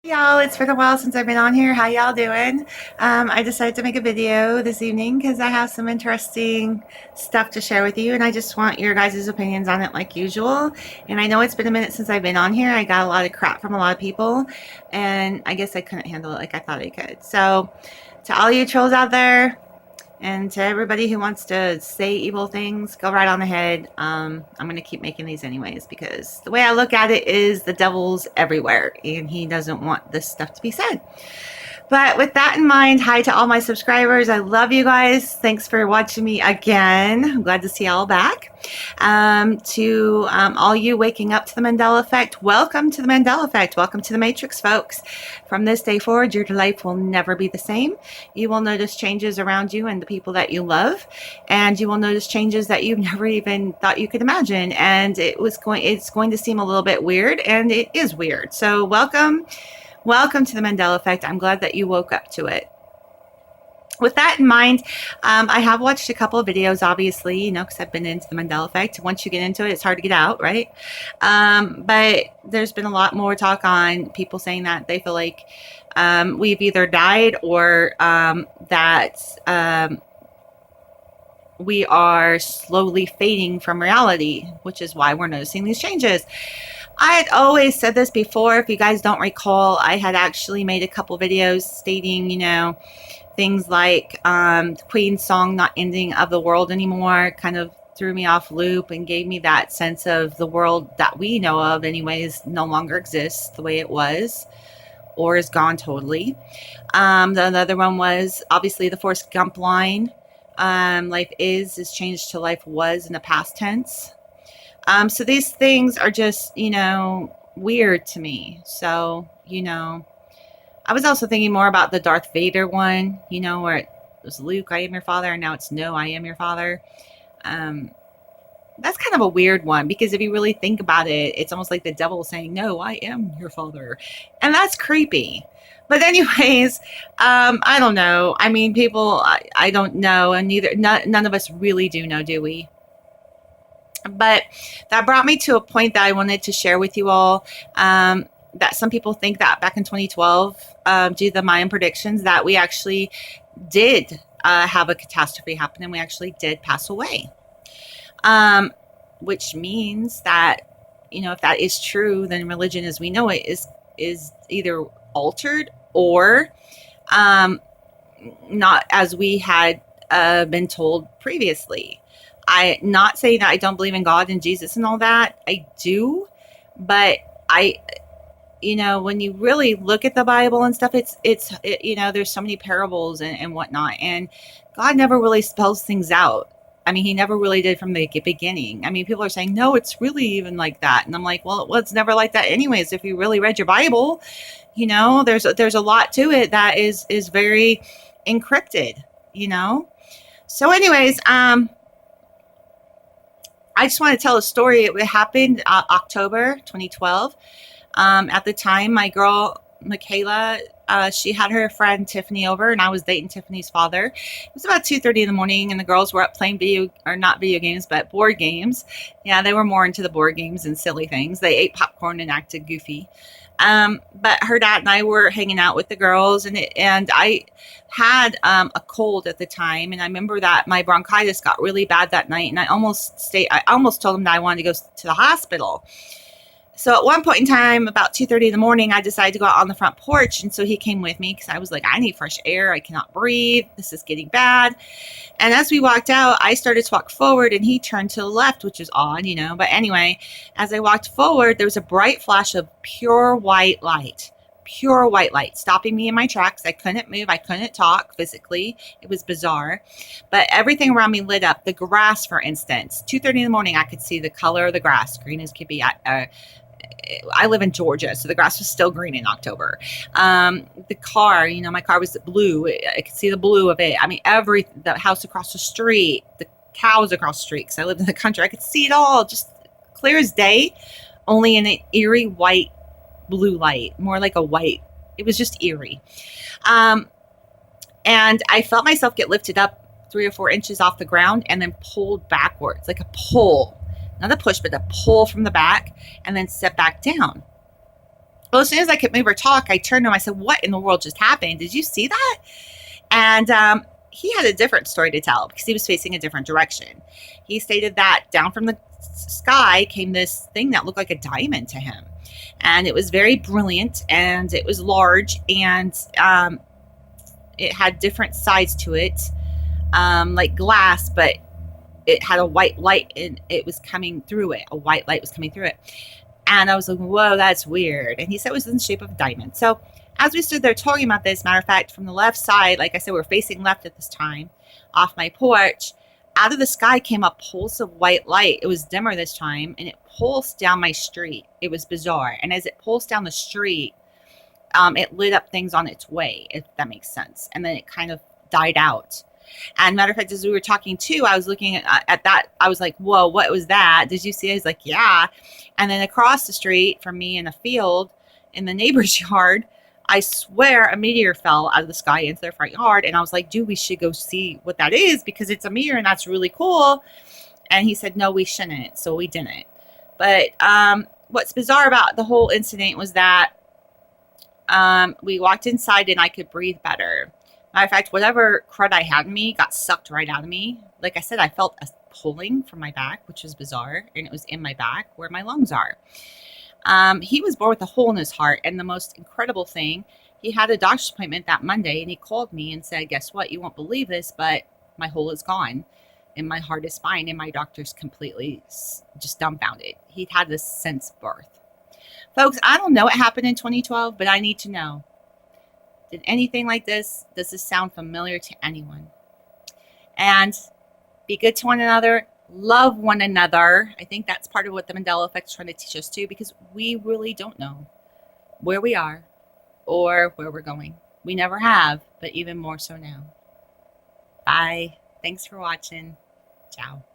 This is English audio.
Y'all, it's been a while since I've been on here. How y'all doing? I decided to make a video this evening because I have some interesting stuff to share with you, and I just want your guys' opinions on it like usual. And I know it's been a minute since I've been on here. I got a lot of crap from a lot of people, and I guess I couldn't handle it like I thought I could. So, to all you trolls out there, and to everybody who wants to say evil things, go right on ahead. I'm going to keep making these anyways because the way I look at it is the devil's everywhere and he doesn't want this stuff to be said. But with that in mind, hi to all my subscribers. I love you guys. Thanks for watching me again. I'm glad to see y'all back. To all you waking up to the Mandela Effect, welcome to the Mandela Effect. Welcome to the Matrix, folks. From this day forward, your life will never be the same. You will notice changes around you and the people that you love, and you will notice changes that you've never even thought you could imagine. And it's going to seem a little bit weird, and it is weird. So welcome to the Mandela Effect. I'm glad that you woke up to it. With that in mind, I have watched a couple of videos, obviously, because I've been into the Mandela Effect. Once you get into it, it's hard to get out, right? But there's been a lot more talk on people saying that they feel like we've either died or that we are slowly fading from reality, which is why we're noticing these changes. I had always said this before. If you guys don't recall, I had actually made a couple videos stating, things like Queen's song "Not Ending of the World Anymore" kind of threw me off loop and gave me that sense of the world that we know of anyways no longer exists the way it was or is gone totally. The other one was obviously the Forrest Gump line. Life is changed to life was in the past tense. So these things are just, weird to me. So, I was also thinking more about the Darth Vader one, where it was Luke, I am your father, and now it's no, I am your father. That's kind of a weird one because if you really think about it, it's almost like the devil saying, no, I am your father. And that's creepy. But anyways, I don't know. I mean, people, I don't know, and none of us really do know, do we? But that brought me to a point that I wanted to share with you all. That some people think that back in 2012, due to the Mayan predictions, that we actually did have a catastrophe happen and we actually did pass away. Which means that, if that is true, then religion as we know it is either altered or not as we had been told previously. I not saying that I don't believe in God and Jesus and all that. I do, but when you really look at the Bible and stuff, it's there's so many parables and whatnot, and God never really spells things out. I mean, he never really did from the beginning. I mean, people are saying, no, it's really even like that. And I'm like, well, it's never like that anyways. If you really read your Bible, there's a lot to it that is very encrypted, So anyways, I just want to tell a story. It happened October 2012. At the time, my girl, Michaela, she had her friend Tiffany over, and I was dating Tiffany's father. It was about 2:30 in the morning, and the girls were up playing not video games, but board games. Yeah, they were more into the board games and silly things. They ate popcorn and acted goofy. But her dad and I were hanging out with the girls, and I had a cold at the time, and I remember that my bronchitis got really bad that night, and I almost told him that I wanted to go to the hospital. So at one point in time, about 2:30 in the morning, I decided to go out on the front porch, and so he came with me because I was like, I need fresh air. I cannot breathe. This is getting bad. And as we walked out, I started to walk forward, and he turned to the left, which is odd, But anyway, as I walked forward, there was a bright flash of pure white light, stopping me in my tracks. I couldn't move. I couldn't talk physically. It was bizarre. But everything around me lit up. The grass, for instance, 2:30 in the morning, I could see the color of the grass, green as could be. I live in Georgia, so the grass was still green in October. The car, my car was blue. I could see the blue of it. I mean, the house across the street, the cows across the street, because I lived in the country. I could see it all, just clear as day, only in an eerie white blue light, more like a white. It was just eerie. And I felt myself get lifted up 3 or 4 inches off the ground and then pulled backwards, like a pull. Not a push, but a pull from the back, and then set back down. Well, as soon as I could move or talk, I turned to him. I said, "What in the world just happened? Did you see that?" And he had a different story to tell because he was facing a different direction. He stated that down from the sky came this thing that looked like a diamond to him. And it was very brilliant and it was large and it had different sides to it, like glass, but it had a white light and it was coming through it. A white light was coming through it. And I was like, whoa, that's weird. And he said it was in the shape of a diamond. So as we stood there talking about this, matter of fact, from the left side, like I said, we're facing left at this time, off my porch, out of the sky came a pulse of white light. It was dimmer this time, and it pulsed down my street. It was bizarre. And as it pulsed down the street, it lit up things on its way, if that makes sense. And then it kind of died out. And matter of fact, as we were talking too, I was looking at that. I was like, whoa, what was that? Did you see it? He's like, yeah. And then across the street from me in a field in the neighbor's yard, I swear a meteor fell out of the sky into their front yard. And I was like, dude, we should go see what that is because it's a meteor and that's really cool. And he said, no, we shouldn't. So we didn't. But what's bizarre about the whole incident was that we walked inside and I could breathe better. Matter of fact, whatever crud I had in me got sucked right out of me. Like I said, I felt a pulling from my back, which was bizarre, and it was in my back where my lungs are. He was born with a hole in his heart, and the most incredible thing, he had a doctor's appointment that Monday, and he called me and said, guess what? You won't believe this, but my hole is gone, and my heart is fine, and my doctor's completely just dumbfounded. He'd had this since birth. Folks, I don't know what happened in 2012, but I need to know. Did anything like this, does this sound familiar to anyone? And be good to one another, love one another. I think that's part of what the Mandela Effect is trying to teach us too, because we really don't know where we are or where we're going. We never have, but even more so now. Bye. Thanks for watching. Ciao.